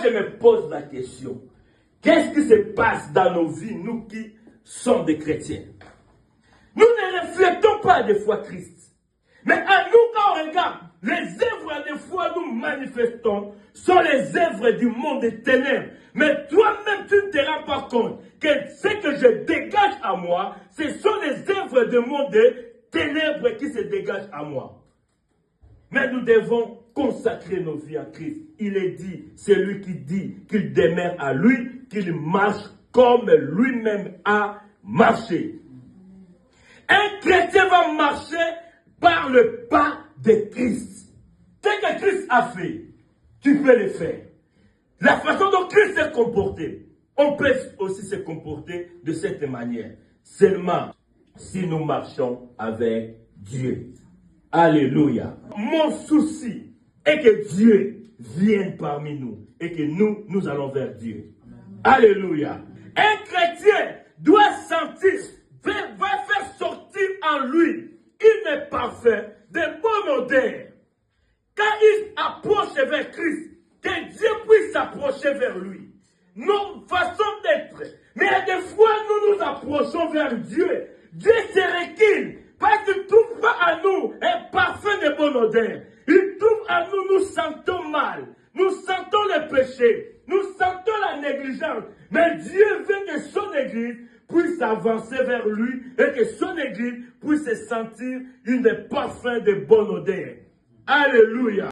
je me pose la question, qu'est-ce qui se passe dans nos vies, nous qui sommes des chrétiens? Nous ne reflétons pas des fois Christ. Mais à nous, quand on regarde, les œuvres des fois nous manifestons sont les œuvres du monde des ténèbres. Mais toi-même, tu ne te rends pas compte que ce que je dégage à moi, ce sont les œuvres du monde des ténèbres qui se dégagent à moi. Mais nous devons consacrer nos vies à Christ. Il est dit, c'est lui qui dit qu'il demeure à lui, qu'il marche comme lui-même a marché. Un chrétien va marcher par le pas de Christ. Ce que Christ a fait, tu peux le faire. La façon dont Christ s'est comporté, on peut aussi se comporter de cette manière. Seulement si nous marchons avec Dieu. Alléluia. Mon souci est que Dieu vienne parmi nous et que nous allons vers Dieu. Alléluia. Un chrétien doit sentir, va faire sortir en lui une parfum de bonne odeur. Quand il approche vers Christ, que Dieu puisse s'approcher vers lui. Nos façons d'être. Mais des fois, nous nous approchons vers Dieu. Dieu se recule parce qu'il ne trouve pas à nous un parfum de bonne odeur. Il trouve à nous, nous sentons mal. Nous sentons le péché. Nous sentons la négligence. Mais Dieu veut que son Église puisse avancer vers lui et que son Église puisse sentir une parfum de bonne odeur. Alléluia.